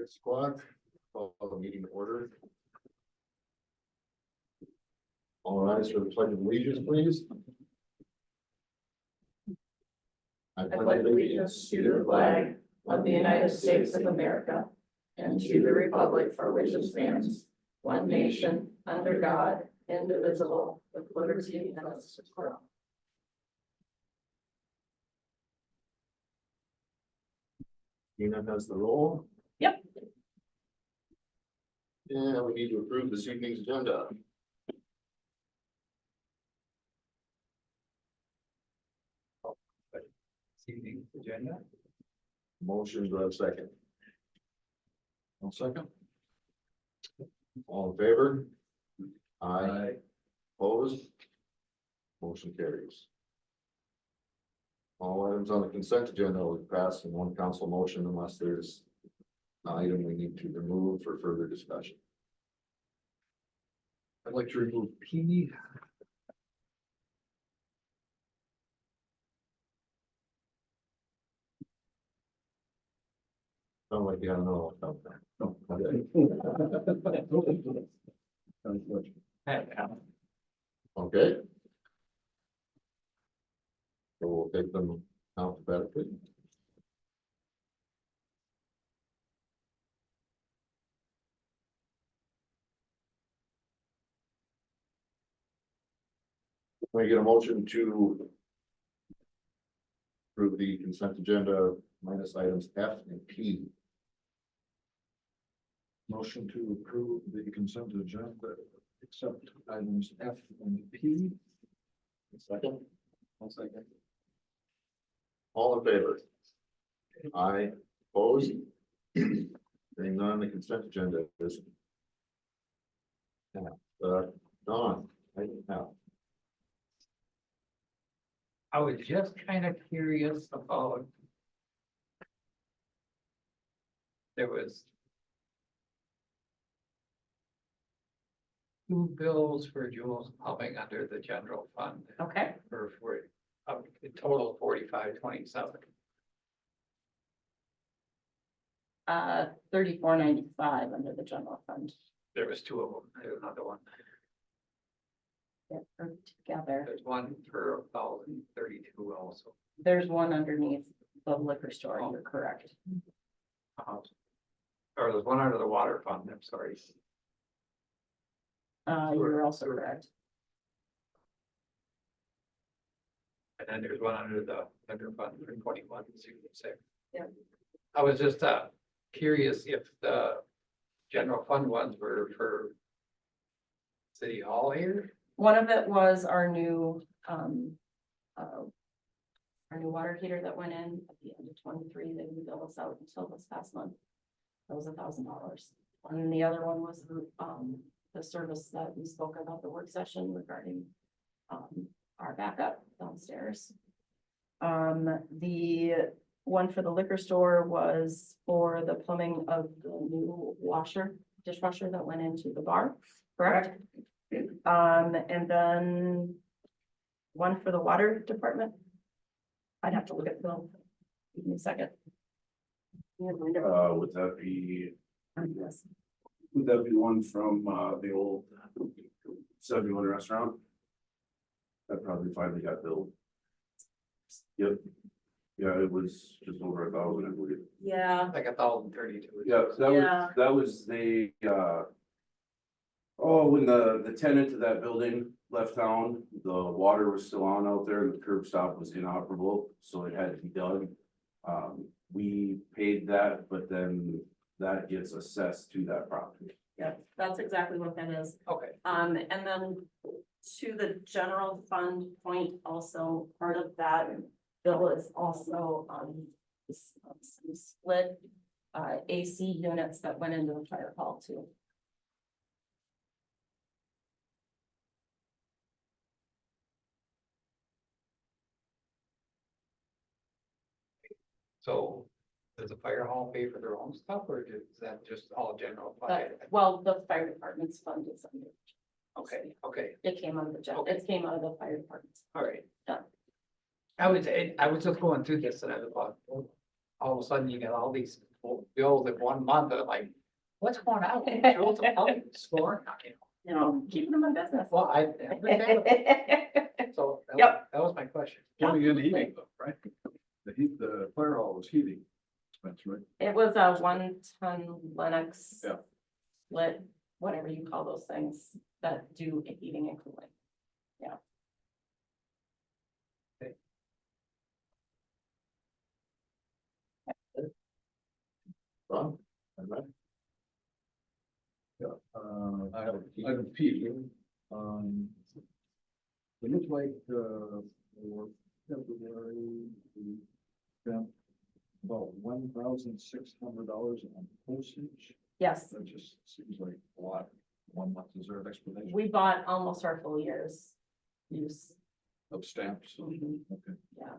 6 o'clock, call the meeting to order. All rise for the pledge of allegiance, please. I pledge allegiance to the flag of the United States of America and to the republic for which it stands, one nation, under God, indivisible, with liberty and justice for all. Tina has the roll. Yep. And we need to approve this evening's agenda. This evening's agenda. Motion, do I have a second? One second. All in favor? Aye. Opposed? Motion carries. All items on the consent agenda will be passed in one council motion unless there's an item we need to remove for further discussion. I'd like to remove P. Sound like you don't know about that. No. Okay. So we'll take them alphabetically. Can we get a motion to approve the consent agenda minus items F and P? Motion to approve the consent agenda, except items F and P. Second, One second. all in favor? Aye, opposed? Hearing none, the consent agenda is. Dawn, I have. I was just kind of curious about. There was. Two bills for Jules Plumbing under the general fund Okay, for a total of 4527. 3495 under the general fund. There was two of them. There's another one. Yeah, grouped together. There's one for 1032 also. There's one underneath the liquor store, you're correct. Or there's one under the water fund. I'm sorry. You're also correct. And then there's one under the liquor fund for 2166. Yeah. I was just curious if the general fund ones were for City Hall here. One of it was our new water heater that went in at the end of 23. They didn't bill us out until this past month. That was $1,000. And then the other one was the service that we spoke about the work session regarding our backup downstairs. The one for the liquor store was for the plumbing of the new dishwasher that went into the bar, correct? And then one for the water department. I'd have to look at the bill. Give me a second. Would that be, Yes. would that be one from, the old 71 restaurant? That probably finally got billed. Yep. Yeah, it was just over 1,000, I believe. Yeah, Like 1032. Yeah, Yeah. that was the, when the tenant of that building left town, the water was still on out there and the curb stop was inoperable, so it had to be dug. We paid that, but then that gets assessed to that property. yeah, that's exactly what that is. Okay. And then to the general fund point, also part of that bill is also some split AC units that went into the fire hall too. So does the fire hall pay for their own stuff or is that just all general fund? Well, the fire department's fund is under. Okay, okay, It came out of the Okay. it came out of the fire department. all right. Done. I was just going through this and I thought, oh, all of a sudden you got all these bills in 1 month, and I'm like, what's going on? Bills are probably scoring, You know, keeping them in business. Well, I understand. So Yep. that was my question. Plumbing and heating, though, right? The heat, the fire hall was heating expense, right? It was a 1-ton Lennox. Yeah. Lit, whatever you call those things that do heating and cooling. Ron? Am I- Yeah, item P, it looks like, for February, we spent about $1,600 on postage. Yes, That just seems like a lot. 1 month, is there an explanation we bought almost our full year's use. of stamps? Mhm. Okay. Yeah.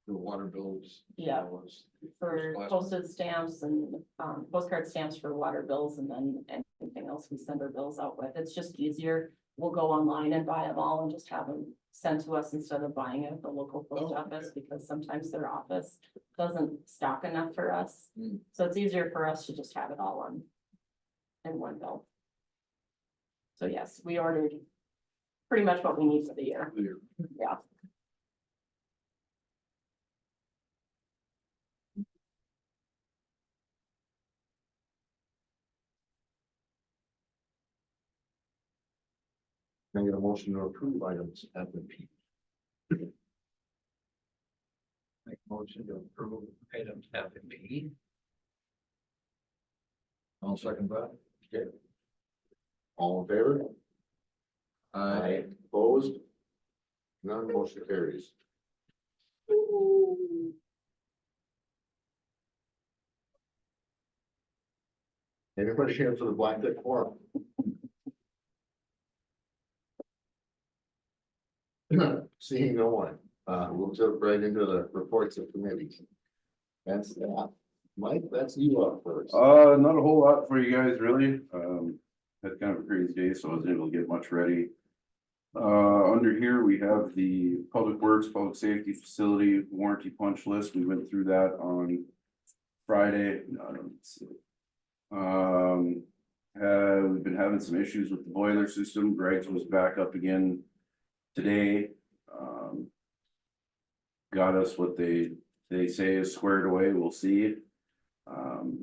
The water bills. Yeah. Was For class- postage stamps and postcard stamps for water bills and then anything else we send our bills out with. It's just easier. We'll go online and buy them all and just have them sent to us instead of buying it at the local post Oh, office because sometimes their office doesn't stock enough for us. Hmm. So it's easier for us to just have it all in one bill. So yes, we ordered pretty much what we need for the year. Clear. Yeah. Can I get a motion to approve items F and P? Make a motion to approve items F and P. I'll second that. Okay. All in favor? Aye. Opposed? None motion carries. Anybody here for the Blackduck Forum? Seeing no one, we'll jump right into the reports of committees. That's that. Mike, that's you up first. Not a whole lot for you guys, really. Had kind of a crazy day, so I wasn't able to get much ready. Under here, we have the Public Works, Public Safety Facility warranty punch list. We went through that on Friday. We've been having some issues with the boiler system. Greg's was back up again today. Got us what they say is squared away. We'll see.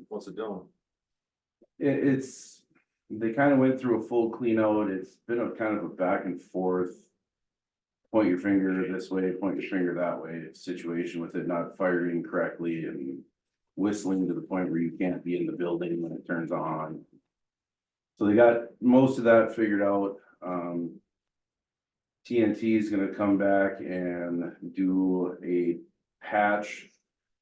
What's it doing? It's, they kind of went through a full clean out. It's been a kind of a back and forth. Point your finger this way, point your finger that way situation with it not firing correctly and whistling to the point where you can't be in the building when it turns on. So they got most of that figured out. TNT is gonna come back and do a patch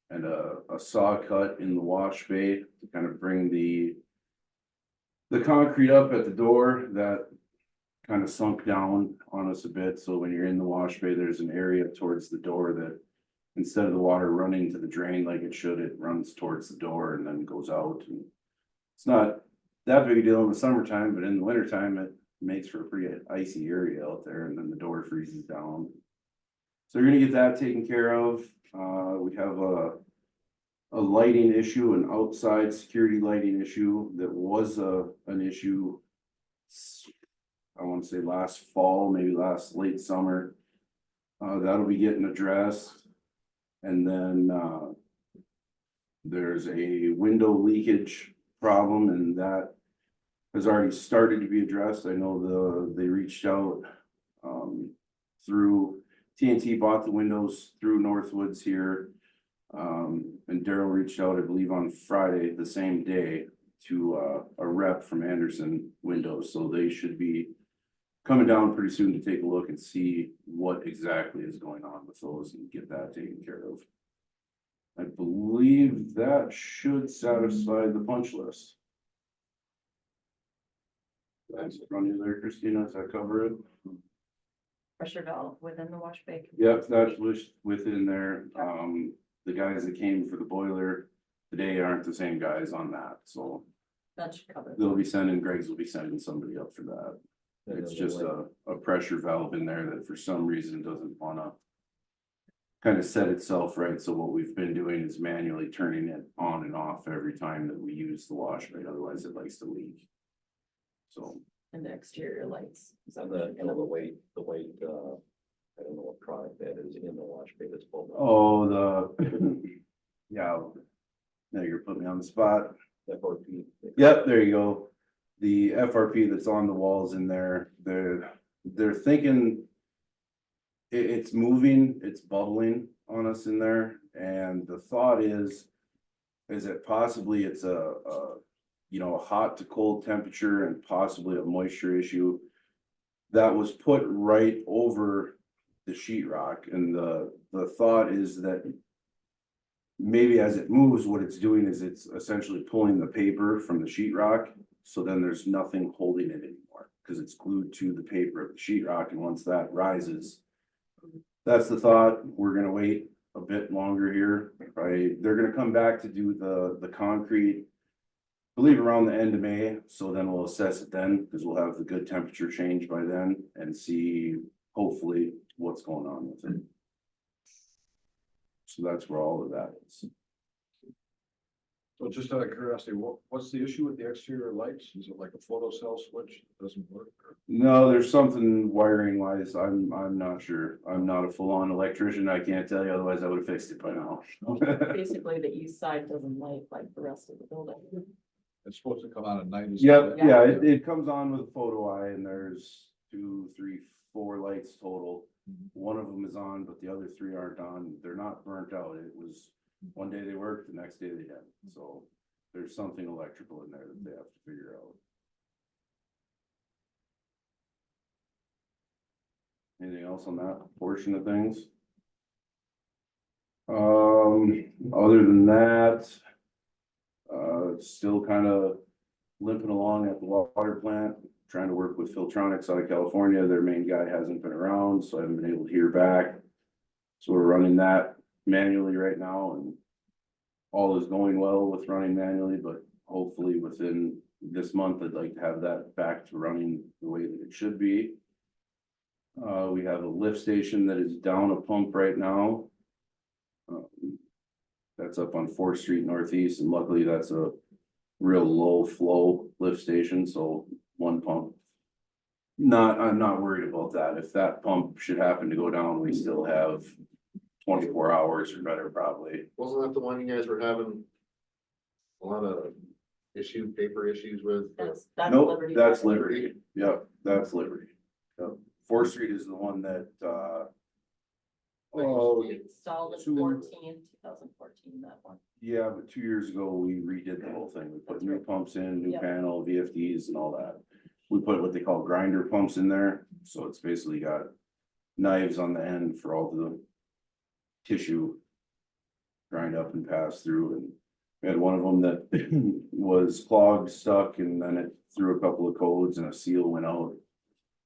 and a saw cut in the wash bay to kind of bring the concrete up at the door that kind of sunk down on us a bit. So when you're in the wash bay, there's an area towards the door that instead of the water running to the drain like it should, it runs towards the door and then goes out. And it's not that big a deal in the summertime, but in the wintertime, it makes for a pretty icy area out there, and then the door freezes down. So we're gonna get that taken care of. We have a lighting issue, an outside security lighting issue that was an issue. I want to say last fall, maybe last late summer. That'll be getting addressed. And then there's a window leakage problem, and that has already started to be addressed. I know they reached out through TNT bought the windows through Northwoods here. And Daryl reached out, I believe, on Friday, the same day, to a rep from Anderson Windows. So they should be coming down pretty soon to take a look and see what exactly is going on with those and get that taken care of. I believe that should satisfy the punch list. That's from you there, Christina. Does that cover it? Pressure valve within the wash bay. Yep, that's within there. The guys that came for the boiler today aren't the same guys on that, so That should cover. they'll be sending, Greg's will be sending somebody up for that. It's just a pressure valve in there that for some reason doesn't wanna kind of set itself right, so what we've been doing is manually turning it on and off every time that we use the wash bay, otherwise it likes to leak. So, And the exterior lights. Is that And what the, you're gonna- the weight, I don't know what product that is in the wash bay that's pulled. oh, the, yeah. Now you're putting me on the spot. FRP. Yep, there you go. The FRP that's on the walls in there, they're thinking. It's moving, it's bubbling on us in there, and the thought is that possibly it's a a hot to cold temperature and possibly a moisture issue. That was put right over the sheetrock, and the thought is that. Maybe as it moves, what it's doing is it's essentially pulling the paper from the sheetrock, so then there's nothing holding it anymore, because it's glued to the paper of the sheetrock, and once that rises. That's the thought. We're gonna wait a bit longer here, right? They're gonna come back to do the concrete. I believe around the end of May, so then we'll assess it then, because we'll have the good temperature change by then and see hopefully what's going on with it. So that's where all of that is. So just out of curiosity, what's the issue with the exterior lights? Is it like a photo cell switch that doesn't work? Or- No, there's something wiring wise. I'm not sure. I'm not a full on electrician. I can't tell you, otherwise I would have fixed it by now. Basically, the east side doesn't light like the rest of the building. It's supposed to come on at night. is Yep, it? yeah, it comes on with a photo eye, and there's 2, 3, 4 lights total. One of them is on, but the other 3 aren't on. They're not burnt out. It was one day they worked, the next day they didn't. So there's something electrical in there that they have to figure out. Anything else on that portion of things? Other than that, still kind of limping along at the water plant, trying to work with Filtronics out of California. Their main guy hasn't been around, so I haven't been able to hear back. So we're running that manually right now, and all is going well with running manually, but hopefully within this month, I'd like to have that back to running the way that it should be. We have a lift station that is down a pump right now. That's up on 4th Street Northeast, and luckily that's a real low flow lift station, so one pump. I'm not worried about that. If that pump should happen to go down, we still have 24 hours or better probably. Wasn't that the one you guys were having? A lot of paper issues with? That's Nope, Liberty. that's Liberty. Yep, that's Liberty. Yep. 4th Street is the one that, oh, We installed in 2014, that one. yeah, but 2 years ago, we redid the whole thing. We put That's new right. pumps in, new Yep. panel, VFDs and all that. We put what they call grinder pumps in there, so it's basically got knives on the end for all the tissue. Grind up and pass through, and we had one of them that was clogged, stuck, and then it threw a couple of codes and a seal went out.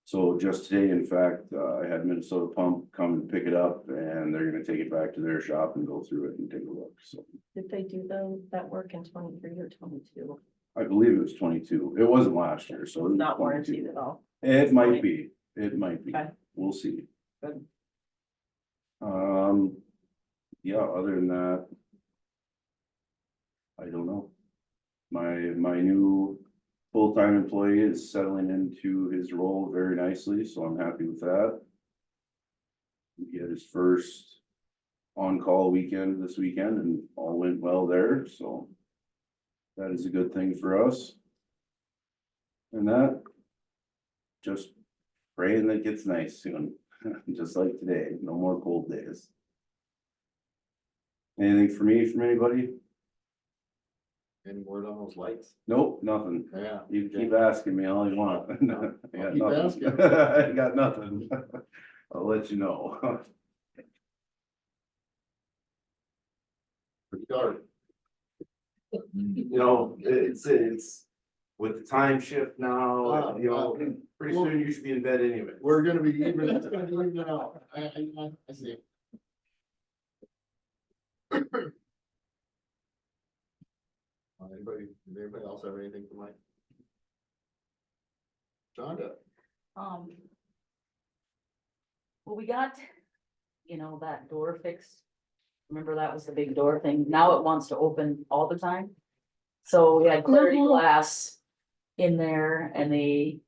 So just today, in fact, I had Minnesota Pump come and pick it up, and they're gonna take it back to their shop and go through it and take a look, so. Did they do that work in 23 or 22? I believe it was 22. It wasn't last year, so. it was Not 22. warranted at all. It might be, it might be. Okay. We'll see. Good. Yeah, other than that. I don't know. My new full-time employee is settling into his role very nicely, so I'm happy with that. He had his first on-call weekend this weekend and all went well there, so. That is a good thing for us. And that. Just praying that it gets nice soon, just like today, no more cold days. Anything for me from anybody? Any word on those lights? Nope, nothing. Yeah. You keep asking me all you want. I got Keep nothing. asking. I got nothing. I'll let you know. Pretty dark. You know, it's with the time shift now, pretty soon you should be in bed anyway. We're gonna be even, it's gonna be even out. I see. Does anybody else have anything for Mike? Shonda? Well, we got you know, that door fixed. Remember that was the big door thing? Now it wants to open all the time. So we had clarity glass in there and they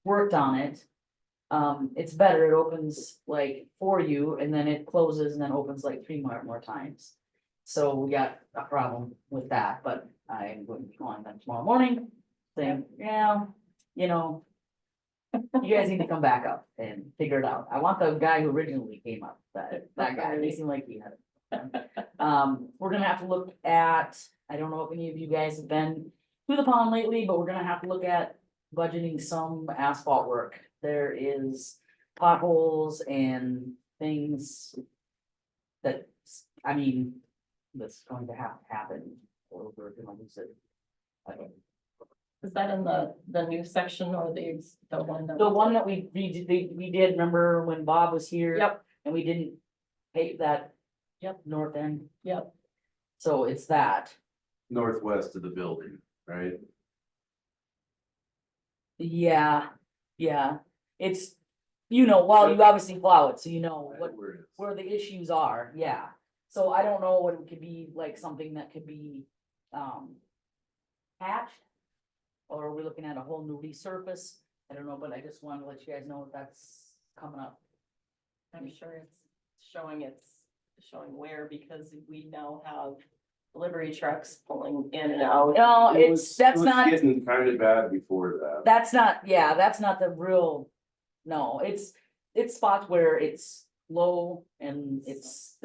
worked on it. It's better, it opens like for you and then it closes and then opens like 3 more times. So we got a problem with that, but I'm going to be calling them tomorrow morning, saying, yeah, you know. You guys need to come back up and figure it out. I want the guy who originally came up, that guy, they seem like he had it. We're gonna have to look at, I don't know if any of you guys have been to the pond lately, but we're gonna have to look at budgeting some asphalt work. There is potholes and things that, I mean, that's going to have to happen. Or we're gonna lose it. I don't- Is that in the new section or the one that? The one that we did, remember when Bob was here? Yep, And we didn't pave that. Yep. North end, yep. so it's that, Northwest of the building, right? yeah, it's. You know, well, you obviously plow it, so you know what, Where it is. where the issues are, yeah. So I don't know what it could be, like something that could be, patched. Or are we looking at a whole new resurface? I don't know, but I just wanted to let you guys know that's coming up. I'm sure it's showing where, because we now have delivery trucks pulling in and out. No, It was- that's it was not. Getting kind of bad before that. That's not, yeah, that's not the real, no, it's spots where it's low and that's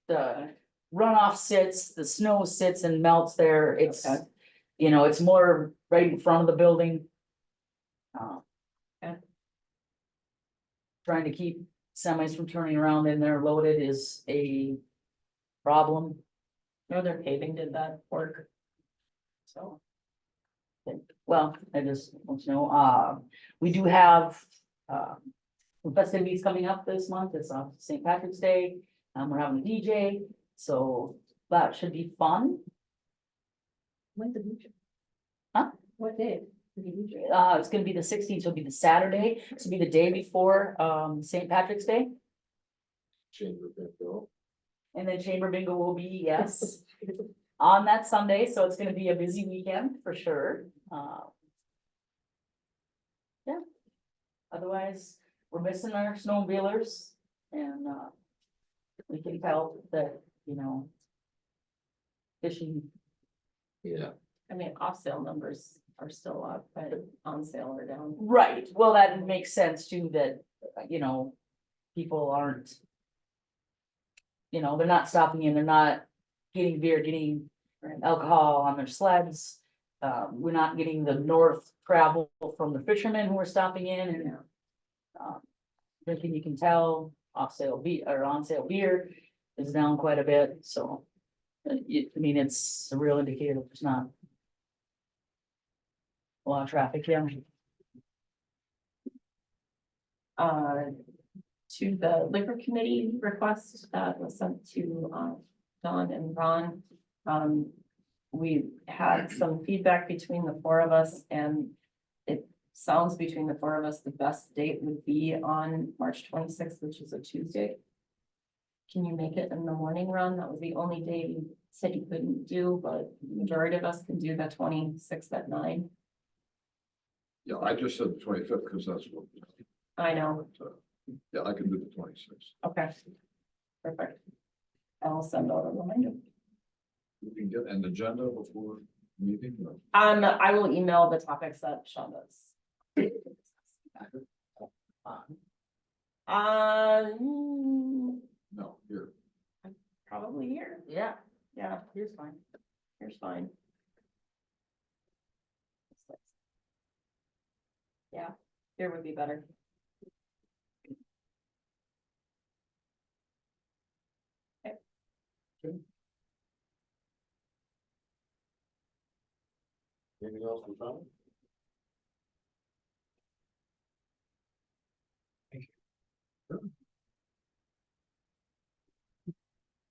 the runoff sits, the snow sits and melts there, it's, Okay. you know, it's more right in front of the building. Okay. Trying to keep semis from turning around in there loaded is a problem, Northern Paving did that work. so. Well, I just want you to know, we do have, some festivities coming up this month, it's on St. Patrick's Day, we're having a DJ, so that should be fun. When's the DJ? Huh? What day? The DJ? It's gonna be the 16th, so it'll be the Saturday, this will be the day before, St. Patrick's Day, Chamber bingo. and then Chamber Bingo will be, yes. On that Sunday, so it's gonna be a busy weekend for sure, yeah. Otherwise, we're missing our snowmobilers and, we can tell that, you know. Fishing, Yeah, I mean, off sale numbers are still up, but on sale are down. right, well, that makes sense too, that, you know, people aren't. You know, they're not stopping in, they're not getting beer, getting alcohol on their sleds. We're not getting the north travel from the fishermen who are stopping in and. Drinking, you can tell, off sale beer or on sale beer is down quite a bit, so. I mean, it's a real indicator that there's not. A lot of traffic, yeah. To the liquor committee request that was sent to, Don and Ron. We had some feedback between the four of us and it sounds between the four of us, the best date would be on March 26th, which is a Tuesday. Can you make it in the morning, Ron? That was the only day you said you couldn't do, but the majority of us can do the 26th at 9. Yeah, I just said the 25th because that's what, I know, yeah, I can do the 26th. okay. Perfect. I'll send out a reminder. We can get an agenda before meeting. or- I will email the topics that Sean does. No, here. Probably here. Yeah, Yeah, here's fine. here's fine. Yeah, here would be better. anything else for Tom?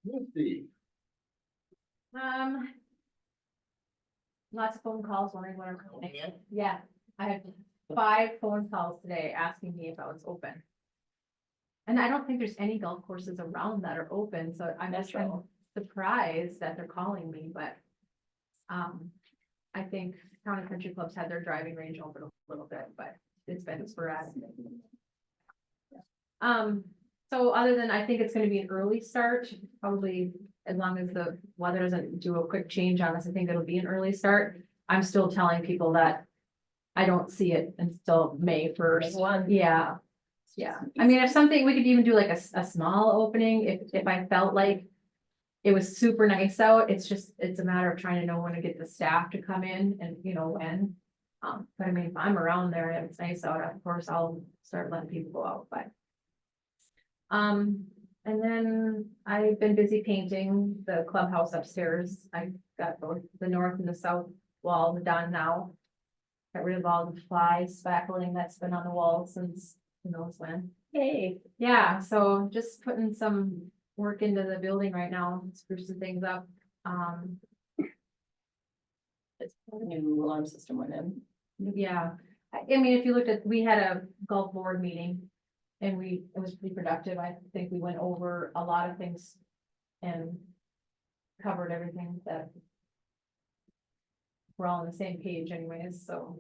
Misty, Lots of phone calls wondering when I'm coming. Yeah, I had 5 phone calls today asking me if I was open. And I don't think there's any golf courses around that are open, so I'm just kind of surprised that they're calling me, but. I think Town and Country Clubs had their driving range open a little bit, but it's been sporadic. So other than, I think it's gonna be an early start, probably as long as the weather doesn't do a quick change on us, I think it'll be an early start. I'm still telling people that I don't see it until May 1st. Yeah. Yeah, I mean, if something, we could even do like a small opening, if I felt like it was super nice out, it's a matter of trying to know when to get the staff to come in and, you know, when. But I mean, if I'm around there and it's nice out, of course, I'll start letting people go out, but. And then I've been busy painting the clubhouse upstairs. I got both the north and the south walls done now. Got rid of all the fly spackling that's been on the wall since who knows when. Hey, Yeah, so just putting some work into the building right now, sprucing things up. it's a new alarm system went in. Yeah, I mean, if you looked at, we had a golf board meeting. And it was pretty productive. I think we went over a lot of things. And covered everything that. We're all on the same page anyways, so.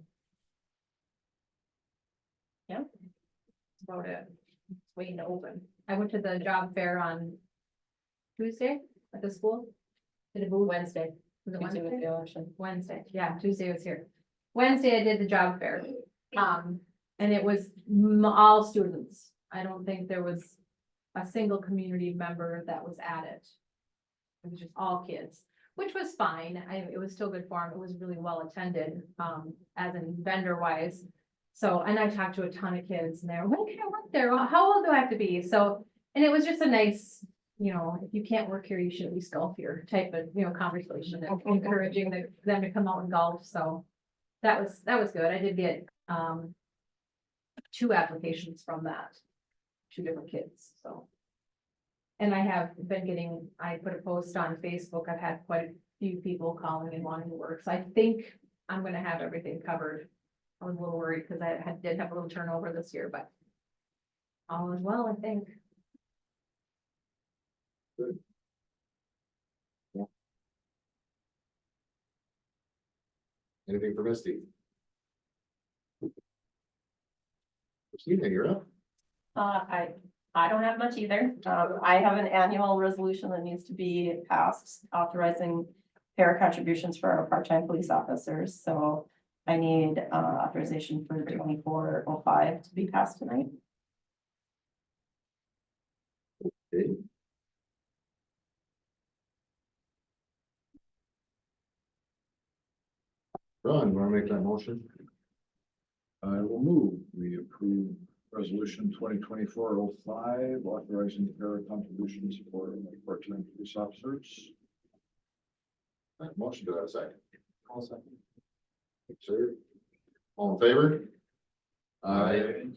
Yeah. That's about it. Just waiting to open. I went to the job fair on. Tuesday at the school. Did it move Wednesday? Was it Tuesday was Wednesday? the election. Wednesday, yeah, Tuesday was here. Wednesday I did the job fair. And it was all students. I don't think there was a single community member that was at it. It was just all kids, which was fine. It was still good for them. It was really well attended, as in vendor wise. So, and I talked to a ton of kids and they're, when can I work there? Well, how old do I have to be? So, and it was just a nice, you know, if you can't work here, you should at least golf here type of, you know, conversation and encouraging them to come out and golf. So that was good. I did get, 2 applications from that, 2 different kids, so. And I have been getting, I put a post on Facebook. I've had quite a few people calling and wanting to work, so I think I'm gonna have everything covered. I was a little worried because did have a little turnover this year, but all is well, I think. Anything for Misty? Christina, you're up. I don't have much either. I have an annual resolution that needs to be passed authorizing para contributions for our part-time police officers, so I need authorization for 2405 to be passed tonight. Okay. Ron, you wanna make that motion? I will move, we approve resolution 2024-05, authorizing the para contributions for part-time police officers. Motion, do I have a second? I'll second. Sir, all in favor? Aye.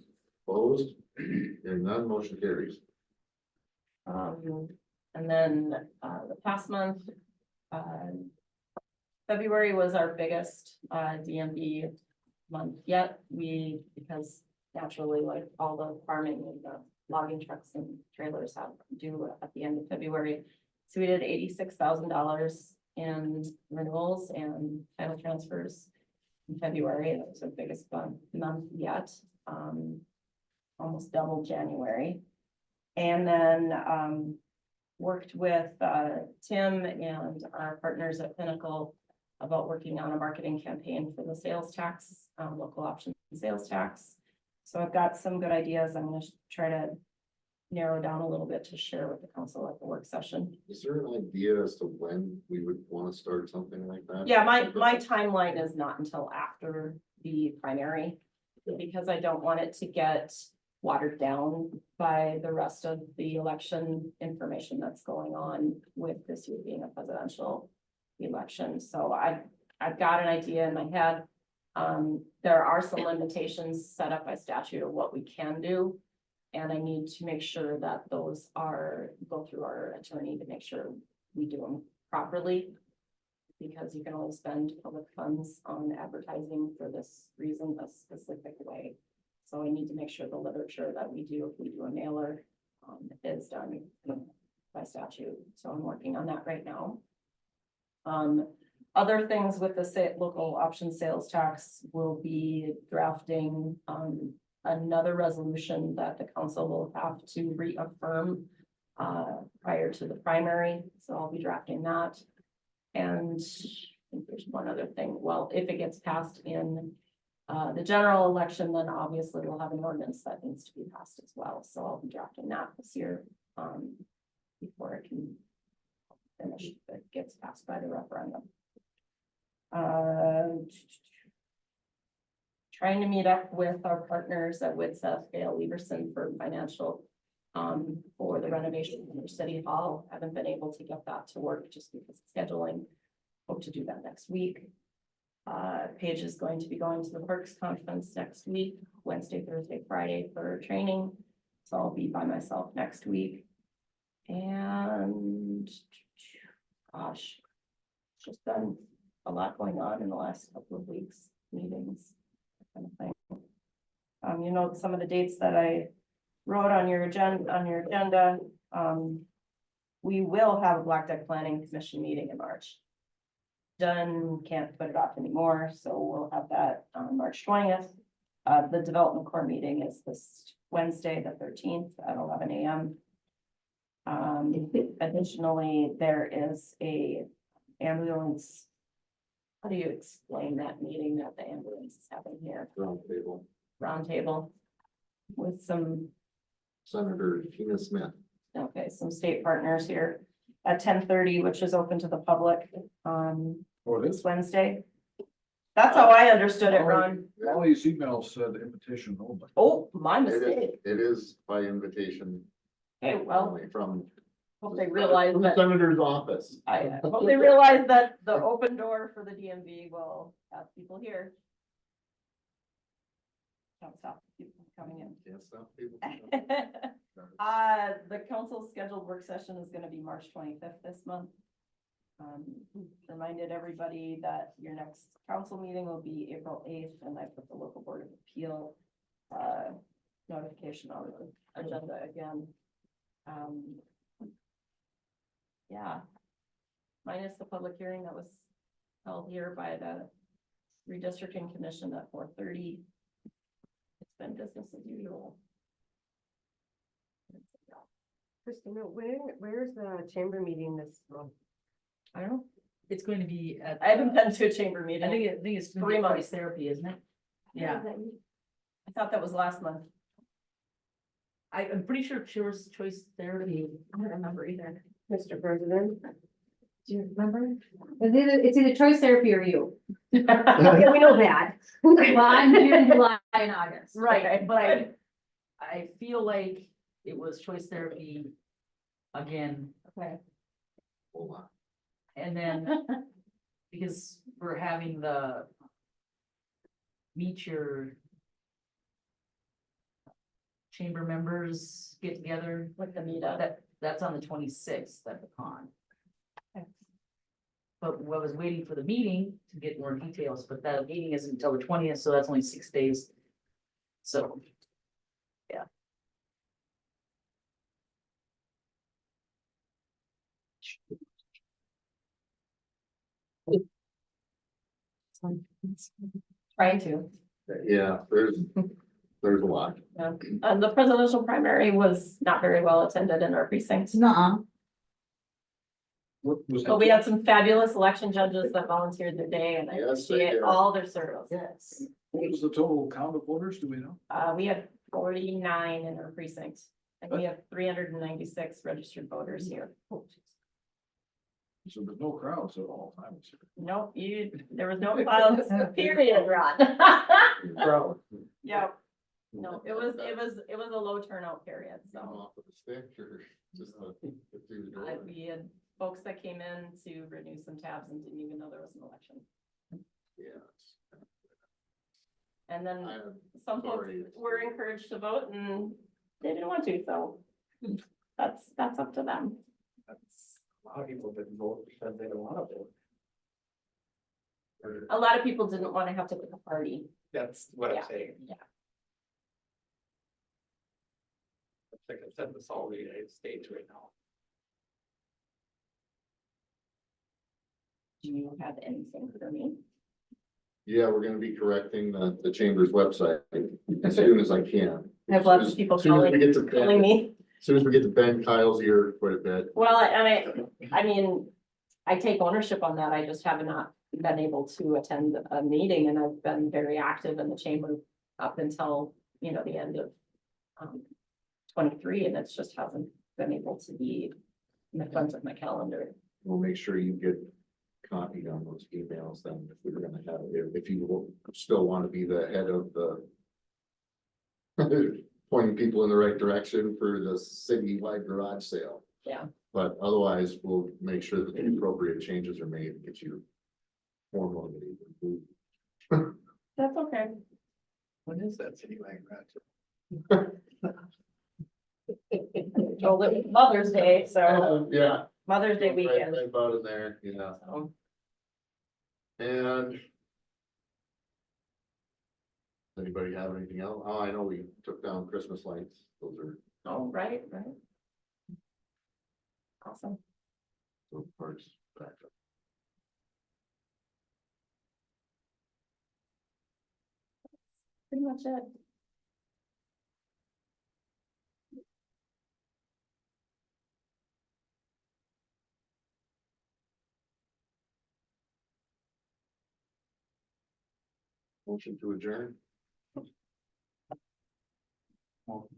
Opposed? Hearing none, motion carries. And then, the past month, February was our biggest, DMV month yet. Because naturally, like all the farming and the logging trucks and trailers have due at the end of February. So we did $86,000 in renewals and title transfers in February. That was our biggest month yet. Almost double January. And then, worked with, Tim and our partners at Pinnacle about working on a marketing campaign for the sales tax, local option sales tax. So I've got some good ideas. I'm gonna try to narrow down a little bit to share with the council at the work session. Is there an idea as to when we would want to start something like that? Yeah, my timeline is not until after the primary, because I don't want it to get watered down by the rest of the election information that's going on with this year being a presidential election. So I've got an idea in my head. There are some limitations set up by statute of what we can do. And I need to make sure that those go through our attorney to make sure we do them properly. Because you can only spend public funds on advertising for this reason, a specific way. So I need to make sure the literature that we do, if we do a mailer, is done by statute, so I'm working on that right now. Other things with the local option sales tax will be drafting, another resolution that the council will have to reaffirm prior to the primary, so I'll be drafting that. And I think there's one other thing, well, if it gets passed in the general election, then obviously we'll have an ordinance that needs to be passed as well, so I'll be drafting that this year, before it can finish, if it gets passed by the referendum. Trying to meet up with our partners at Widseth, Gale, Leverson for financial, for the renovation of their city hall. Haven't been able to get that to work just because of scheduling. Hope to do that next week. Paige is going to be going to the Parks Conference next week, Wednesday, Thursday, Friday for training. So I'll be by myself next week. And gosh, it's just been a lot going on in the last couple of weeks, meetings, that kind of thing. You know, some of the dates that I wrote on your agenda, we will have a Blackduck Planning Commission meeting in March. Done, can't put it off anymore, so we'll have that on March 20th. The Development Core meeting is this Wednesday, the 13th at 11 a.m. Additionally, there is a ambulance. How do you explain that meeting that the ambulance is having here? Roundtable with some, Senator Tina Smith. okay, some state partners here at 10:30, which is open to the public Oh, it this is? Wednesday. That's how I understood it, Ron. All these emails said invitation only. Oh, my It is, mistake. it is by invitation Okay, well, only from. hope they realize from the that. Senator's office. I hope they realize that the open door for the DMV will have people here. Don't stop people from coming in. Yes, some people. The council's scheduled work session is gonna be March 25th this month. Reminded everybody that your next council meeting will be April 8th, and I put the local board of appeal notification on the agenda again. Yeah. Minus the public hearing that was held here by the redistricting commission at 4:30. It's been business as usual. Christina, where's the chamber meeting this month? I don't know. It's going to be at. I haven't been to a chamber meeting. I think it's 3 months. therapy, isn't it? Yeah, I thought that was last month. I'm pretty sure choice therapy. I don't remember either. Mr. President? Do you remember? It's either choice therapy or you. Okay, we know that. Well, I'm June, July, and August. Right, but I feel like it was choice therapy again, Okay. Hold on. and then because we're having the meet your chamber members get together, With the meetup. that's on the 26th at the con. Okay. But I was waiting for the meeting to get more details, but that meeting isn't until the 20th, so that's only 6 days. So. Yeah. Trying to. Yeah, there's a lot. Yeah. The presidential primary was not very well attended in our precinct. Nuh-uh. What was But we had some fabulous election judges that volunteered their day, and I Yes, they appreciate did. all their service. Yes. What was the total count of voters? Do we know? We had 49 in our precinct, and we have 396 registered voters here. So there's no crowds at all times. Nope, there was no violence, period, Ron. Bro. Yeah, no, it was a low turnout period, so. Off of the stick or just get through the door. We had folks that came in to renew some tabs and didn't even know there was an election. Yeah. And then I have some folks stories. were encouraged to vote and they didn't want to, so that's up to them. A lot of people didn't vote because they don't want to vote. A lot of people didn't want to have to pick a party. That's what Yeah. I'm saying. Like I said, it's all the United States right now. Do you have anything for me? Yeah, we're gonna be correcting the chamber's website as soon as I can. I have lots of people As soon as we get to calling Ben, me. as soon as we get to Ben Kyle's ear quite a bit. Well, I mean, I take ownership on that. I just have not been able to attend a meeting and I've been very active in the chamber up until, the end of 23, and it's just hasn't been able to be in the front of my calendar. We'll make sure you get copied on those emails then, if we're gonna have, if you will still want to be the head of the pointing people in the right direction for the citywide garage sale. Yeah. But otherwise, we'll make sure that the appropriate changes are made, and get you formally. That's okay. When is that city land grant? Well, it was Mother's Day, so Yeah. Mother's Day weekend. Right about in there, yeah. So, And. Anybody have anything else? Oh, I know we took down Christmas lights. Those are oh, right. Awesome. those parts back up. Pretty much it. Motion to adjourn. I'll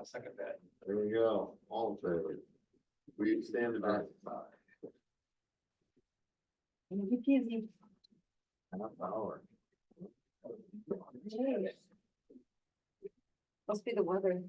second that. There we go. All in favor. We stand adjourned. Easy peasy. Half hour. Must be the weather.